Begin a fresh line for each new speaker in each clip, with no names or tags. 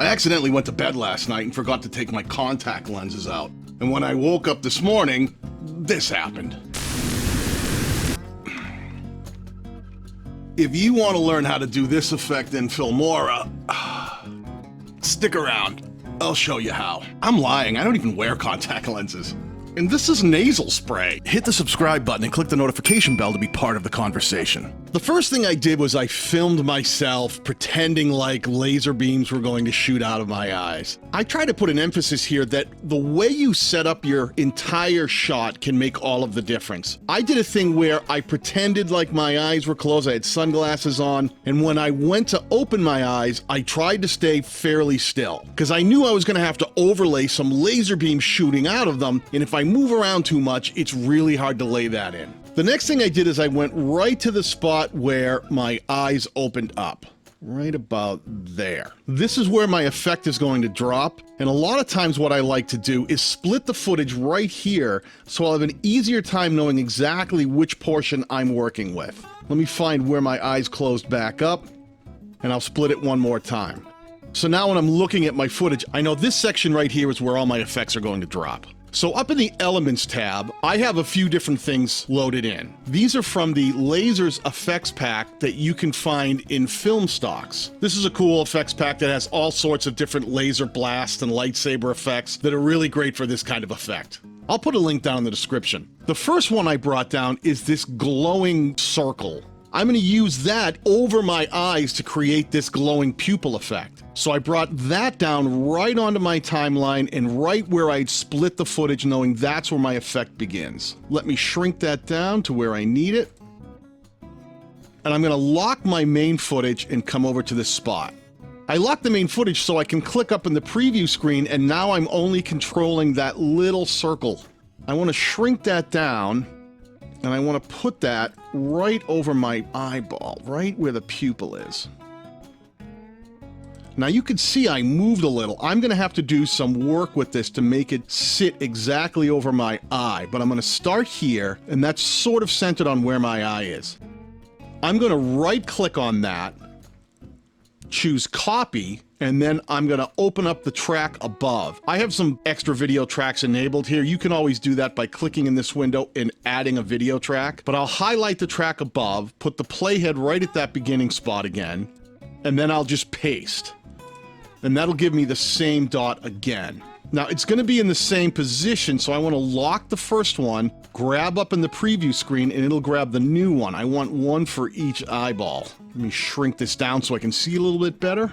I accidentally went to bed last night and forgot to take my contact lenses out. And when I woke up this morning, this happened. If you want to learn how to do this effect in Filmora, stick around. I'll show you how. I'm lying, I don't even wear contact lenses. And this is nasal spray. Hit the subscribe button and click the notification bell to be part of the conversation. The first thing I did was I filmed myself pretending like laser beams were going to shoot out of my eyes. I try to put an emphasis here that the way you set up your entire shot can make all of the difference. I did a thing where I pretended like my eyes were closed, I had sunglasses on, and when I went to open my eyes, I tried to stay fairly still, because I knew I was going to have to overlay some laser beams shooting out of them, and if I move around too much, it's really hard to lay that in. The next thing I did is I went right to the spot where my eyes opened up. Right about there. This is where my effect is going to drop, and a lot of times what I like to do is split the footage right here so I'll have an easier time knowing exactly which portion I'm working with. Let me find where my eyes closed back up, and I'll split it one more time. So now when I'm looking at my footage, I know this section right here is where all my effects are going to drop. So up in the Elements tab, I have a few different things loaded in. These are from the Lasers Effects Pack that you can find in Filmstocks. This is a cool effects pack that has all sorts of different laser blast and lightsaber effects that are really great for this kind of effect. I'll put a link down in the description. The first one I brought down is this glowing circle. I'm going to use that over my eyes to create this glowing pupil effect. So I brought that down right onto my timeline and right where I'd split the footage, knowing that's where my effect begins. Let me shrink that down to where I need it. And I'm going to lock my main footage and come over to this spot. I lock the main footage so I can click up in the preview screen, and now I'm only controlling that little circle. I want to shrink that down, and I want to put that right over my eyeball, right where the pupil is. Now you can see I moved a little. I'm going to have to do some work with this to make it sit exactly over my eye, but I'm going to start here, and that's sort of centered on where my eye is. I'm going to right-click on that, choose Copy, and then I'm going to open up the track above. I have some extra video tracks enabled here. You can always do that by clicking in this window and adding a video track, but I'll highlight the track above, put the playhead right at that beginning spot again, and then I'll just paste. And that'll give me the same dot again. Now it's going to be in the same position, so I want to lock the first one, grab up in the preview screen, and it'll grab the new one. I want one for each eyeball. Let me shrink this down so I can see a little bit better.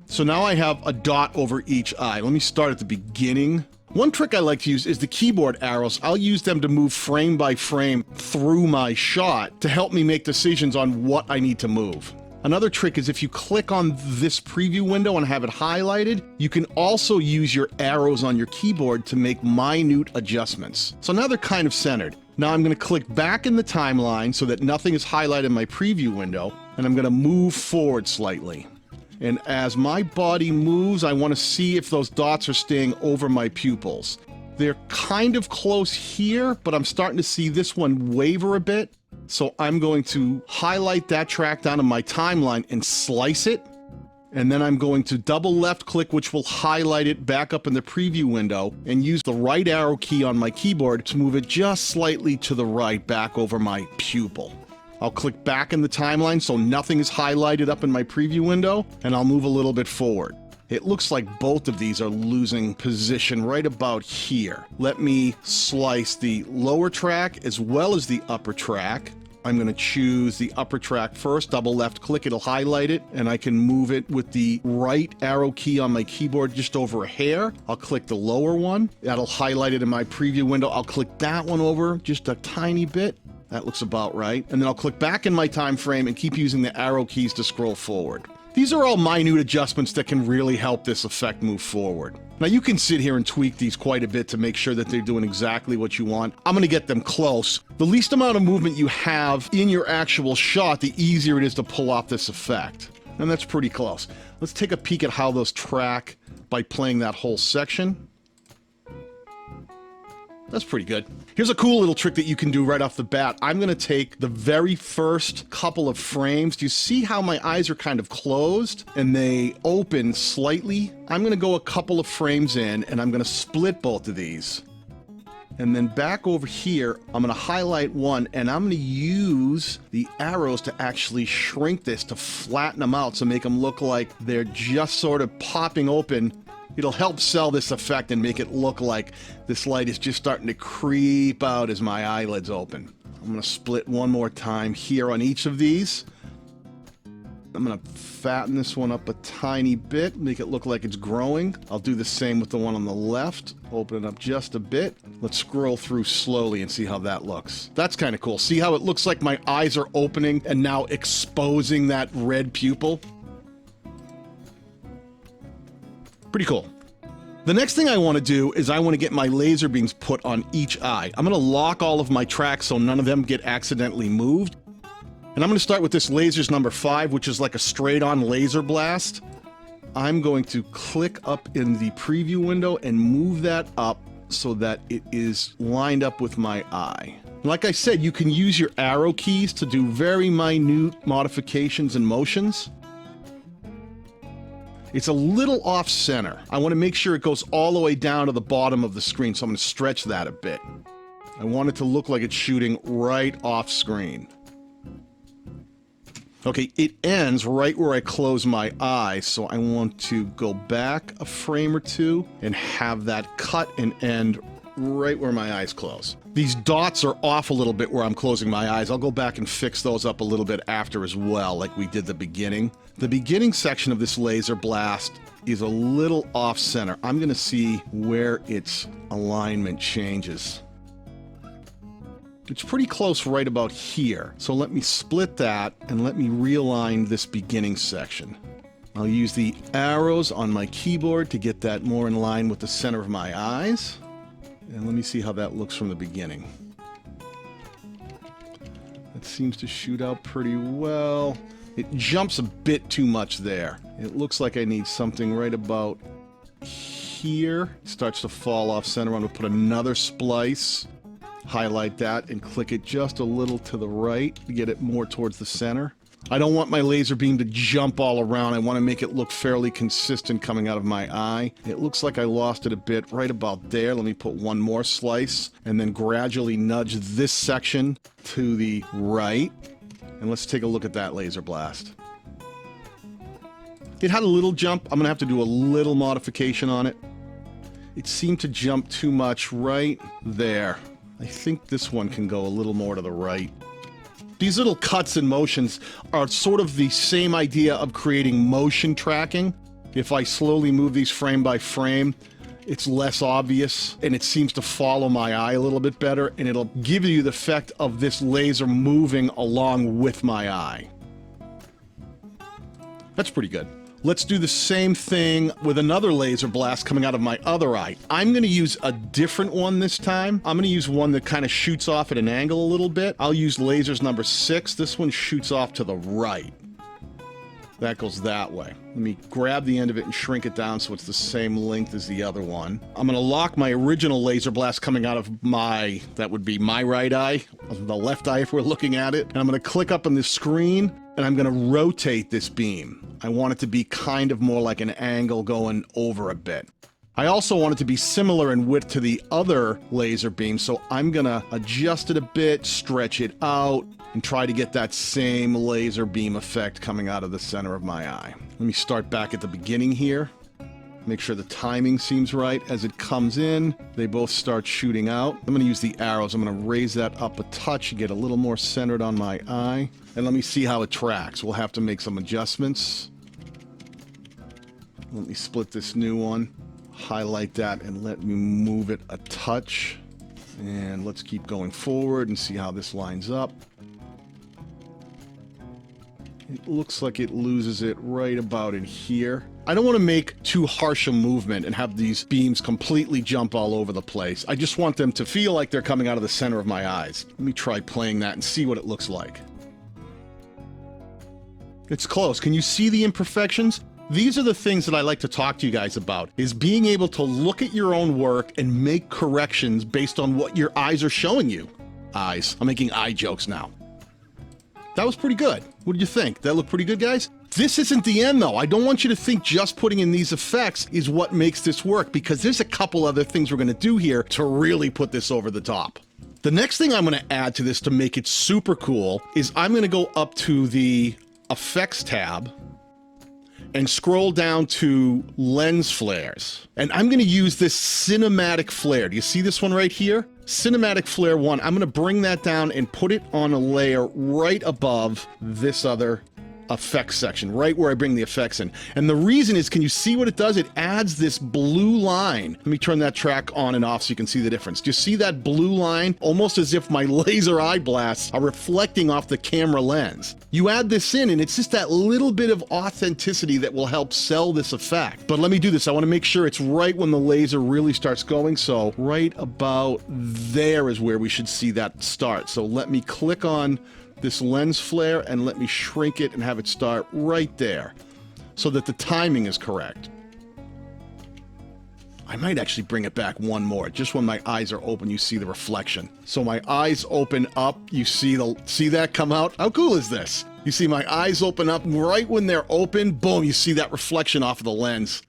So now I have a dot over each eye. Let me start at the beginning. One trick I like to use is the keyboard arrows. I'll use them to move frame by frame through my shot to help me make decisions on what I need to move. Another trick is if you click on this preview window and have it highlighted, you can also use your arrows on your keyboard to make minute adjustments. So now they're kind of centered. Now I'm going to click back in the timeline so that nothing is highlighted in my preview window, and I'm going to move forward slightly. And as my body moves, I want to see if those dots are staying over my pupils. They're kind of close here, but I'm starting to see this one waver a bit. So I'm going to highlight that track down in my timeline and slice it. And then I'm going to double left click, which will highlight it back up in the preview window, and use the right arrow key on my keyboard to move it just slightly to the right back over my pupil. I'll click back in the timeline so nothing is highlighted up in my preview window, and I'll move a little bit forward. It looks like both of these are losing position right about here. Let me slice the lower track as well as the upper track. I'm going to choose the upper track first, double left click, it'll highlight it, and I can move it with the right arrow key on my keyboard just over a hair. I'll click the lower one, that'll highlight it in my preview window. I'll click that one over just a tiny bit. That looks about right. And then I'll click back in my time frame and keep using the arrow keys to scroll forward. These are all minute adjustments that can really help this effect move forward. Now you can sit here and tweak these quite a bit to make sure that they're doing exactly what you want. I'm going to get them close. The least amount of movement you have in your actual shot, the easier it is to pull off this effect. And that's pretty close. Let's take a peek at how those track by playing that whole section. That's pretty good. Here's a cool little trick that you can do right off the bat. I'm going to take the very first couple of frames. Do you see how my eyes are kind of closed and they open slightly? I'm going to go a couple of frames in and I'm going to split both of these. And then back over here, I'm going to highlight one and I'm going to use the arrows to actually shrink this to flatten them out, so make them look like they're just sort of popping open. It'll help sell this effect and make it look like this light is just starting to creep out as my eyelids open. I'm going to split one more time here on each of these. I'm going to fatten this one up a tiny bit, make it look like it's growing. I'll do the same with the one on the left. Open it up just a bit. Let's scroll through slowly and see how that looks. That's kind of cool. See how it looks like my eyes are opening and now exposing that red pupil? Pretty cool. The next thing I want to do is I want to get my laser beams put on each eye. I'm going to lock all of my tracks so none of them get accidentally moved. And I'm going to start with this laser's number 5, which is like a straight-on laser blast. I'm going to click up in the preview window and move that up so that it is lined up with my eye. Like I said, you can use your arrow keys to do very minute modifications and motions. It's a little off center. I want to make sure it goes all the way down to the bottom of the screen, so I'm going to stretch that a bit. I want it to look like it's shooting right off screen. Okay, it ends right where I close my eye, so I want to go back a frame or two and have that cut and end right where my eyes close. These dots are off a little bit where I'm closing my eyes. I'll go back and fix those up a little bit after as well, like we did the beginning. The beginning section of this laser blast is a little off center. I'm going to see where its alignment changes. It's pretty close right about here. So let me split that and let me realign this beginning section. I'll use the arrows on my keyboard to get that more in line with the center of my eyes. And let me see how that looks from the beginning. That seems to shoot out pretty well. It jumps a bit too much there. It looks like I need something right about here. It starts to fall off center. I'm going to put another splice, highlight that, and click it just a little to the right to get it more towards the center. I don't want my laser beam to jump all around. I want to make it look fairly consistent coming out of my eye. It looks like I lost it a bit right about there. Let me put one more slice and then gradually nudge this section to the right. And let's take a look at that laser blast. It had a little jump. I'm going to have to do a little modification on it. It seemed to jump too much right there. I think this one can go a little more to the right. These little cuts and motions are sort of the same idea of creating motion tracking. If I slowly move these frame by frame, it's less obvious and it seems to follow my eye a little bit better, and it'll give you the effect of this laser moving along with my eye. That's pretty good. Let's do the same thing with another laser blast coming out of my other eye. I'm going to use a different one this time. I'm going to use one that kind of shoots off at an angle a little bit. I'll use lasers number 6. This one shoots off to the right. That goes that way. Let me grab the end of it and shrink it down so it's the same length as the other one. I'm going to lock my original laser blast coming out of my, that would be my right eye, the left eye if we're looking at it. And I'm going to click up on the screen and I'm going to rotate this beam. I want it to be kind of more like an angle going over a bit. I also want it to be similar in width to the other laser beam, so I'm going to adjust it a bit, stretch it out, and try to get that same laser beam effect coming out of the center of my eye. Let me start back at the beginning here. Make sure the timing seems right. As it comes in, they both start shooting out. I'm going to use the arrows. I'm going to raise that up a touch, get a little more centered on my eye. And let me see how it tracks. We'll have to make some adjustments. Let me split this new one, highlight that, and let me move it a touch. And let's keep going forward and see how this lines up. It looks like it loses it right about in here. I don't want to make too harsh a movement and have these beams completely jump all over the place. I just want them to feel like they're coming out of the center of my eyes. Let me try playing that and see what it looks like. It's close. Can you see the imperfections? These are the things that I like to talk to you guys about, is being able to look at your own work and make corrections based on what your eyes are showing you. Eyes. I'm making eye jokes now. That was pretty good. What did you think? That looked pretty good, guys? This isn't the end, though. I don't want you to think just putting in these effects is what makes this work, because there's a couple other things we're going to do here to really put this over the top. The next thing I'm going to add to this to make it super cool is I'm going to go up to the Effects tab and scroll down to Lens Flares. And I'm going to use this Cinematic Flare. Do you see this one right here? Cinematic Flare 1. I'm going to bring that down and put it on a layer right above this other effects section, right where I bring the effects in. And the reason is, can you see what it does? It adds this blue line. Let me turn that track on and off so you can see the difference. Do you see that blue line? Almost as if my laser eye blasts are reflecting off the camera lens. You add this in and it's just that little bit of authenticity that will help sell this effect. But let me do this. I want to make sure it's right when the laser really starts going. So right about there is where we should see that start. So let me click on this lens flare and let me shrink it and have it start right there so that the timing is correct. I might actually bring it back one more. Just when my eyes are open, you see the reflection. So my eyes open up, you see that come out? How cool is this? You see my eyes open up right when they're open, boom, you see that reflection off of the lens.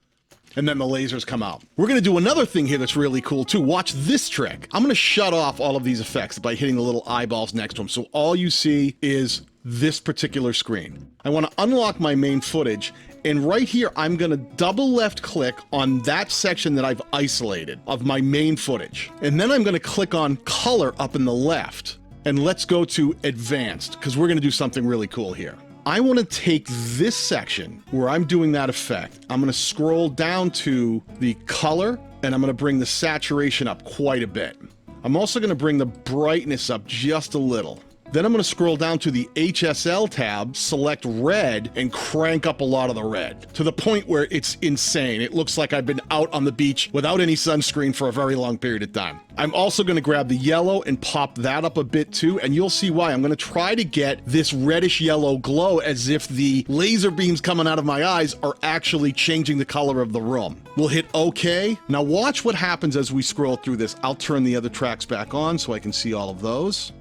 And then the lasers come out. We're gonna do another thing here that's really cool too. Watch this trick. I'm gonna shut off all of these effects by hitting the little eyeballs next to them. So all you see is this particular screen. I wanna unlock my main footage, and right here, I'm gonna double left click on that section that I've isolated of my main footage. And then I'm gonna click on color up in the left. And let's go to advanced, because we're gonna do something really cool here. I want to take this section where I'm doing that effect. I'm going to scroll down to the color and I'm going to bring the saturation up quite a bit. I'm also going to bring the brightness up just a little. Then I'm going to scroll down to the HSL tab, select red, and crank up a lot of the red to the point where it's insane. It looks like I've been out on the beach without any sunscreen for a very long period of time. I'm also going to grab the yellow and pop that up a bit too, and you'll see why. I'm going to try to get this reddish yellow glow as if the laser beams coming out of my eyes are actually changing the color of the room. We'll hit OK. Now watch what happens as we scroll through this. I'll turn the other tracks back on so I can see all of those.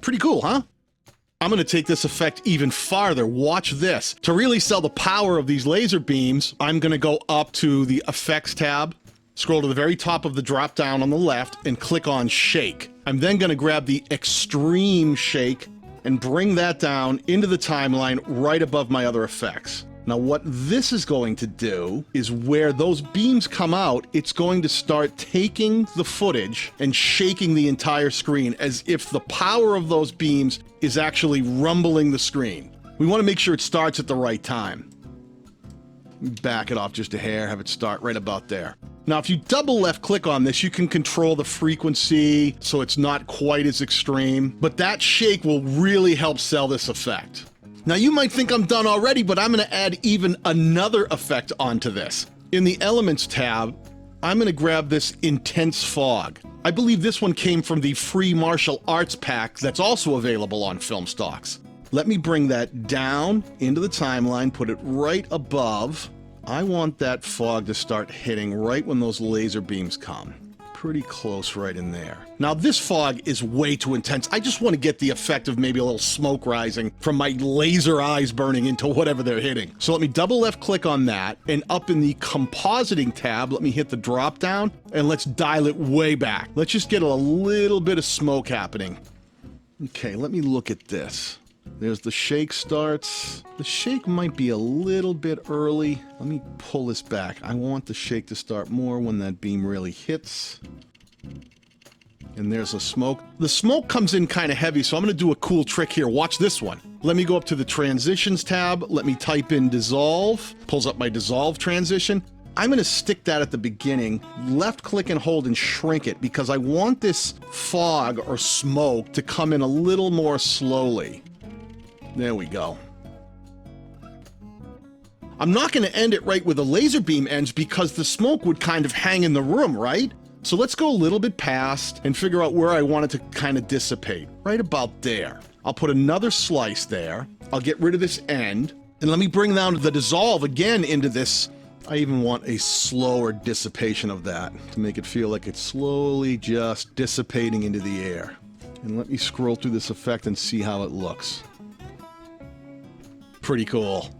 Pretty cool, huh? I'm gonna take this effect even farther. Watch this. To really sell the power of these laser beams, I'm gonna go up to the Effects tab, scroll to the very top of the drop down on the left, and click on Shake. I'm then gonna grab the Extreme Shake and bring that down into the timeline right above my other effects. Now what this is going to do is where those beams come out, it's going to start taking the footage and shaking the entire screen as if the power of those beams is actually rumbling the screen. We want to make sure it starts at the right time. Back it off just a hair, have it start right about there. Now if you double left click on this, you can control the frequency so it's not quite as extreme, but that shake will really help sell this effect. Now you might think I'm done already, but I'm going to add even another effect onto this. In the Elements tab, I'm going to grab this Intense Fog. I believe this one came from the free martial arts pack that's also available on Filmstocks. Let me bring that down into the timeline, put it right above. I want that fog to start hitting right when those laser beams come. Pretty close right in there. Now this fog is way too intense. I just want to get the effect of maybe a little smoke rising from my laser eyes burning into whatever they're hitting. So let me double left click on that, and up in the Compositing tab, let me hit the drop down and let's dial it way back. Let's just get a little bit of smoke happening. Okay, let me look at this. There's the shake starts. The shake might be a little bit early. Let me pull this back. I want the shake to start more when that beam really hits. And there's a smoke. The smoke comes in kind of heavy, so I'm going to do a cool trick here. Watch this one. Let me go up to the Transitions tab. Let me type in Dissolve. Pulls up my Dissolve transition. I'm going to stick that at the beginning, left click and hold and shrink it because I want this fog or smoke to come in a little more slowly. There we go. I'm not going to end it right where the laser beam ends because the smoke would kind of hang in the room, right? So let's go a little bit past and figure out where I want it to kind of dissipate. Right about there. I'll put another slice there. I'll get rid of this end. And let me bring down the dissolve again into this. I even want a slower dissipation of that to make it feel like it's slowly just dissipating into the air. And let me scroll through this effect and see how it looks. Pretty cool.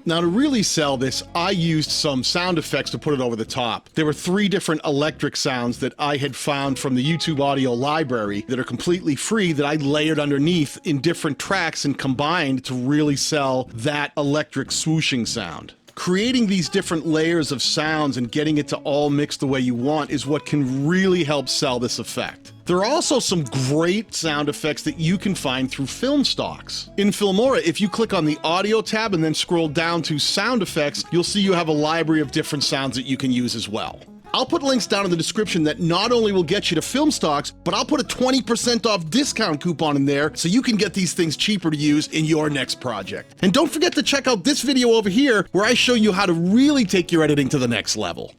Now, to really sell this, I used some sound effects to put it over the top. There were 3 different electric sounds that I had found from the YouTube audio library that are completely free that I layered underneath in different tracks and combined to really sell that electric swooshing sound. Creating these different layers of sounds and getting it to all mix the way you want is what can really help sell this effect. There are also some great sound effects that you can find through Filmstocks. In Filmora, if you click on the audio tab and then scroll down to sound effects, you'll see you have a library of different sounds that you can use as well. I'll put links down in the description that not only will get you to Filmstocks, but I'll put a 20% off discount coupon in there so you can get these things cheaper to use in your next project. And don't forget to check out this video over here where I show you how to really take your editing to the next level.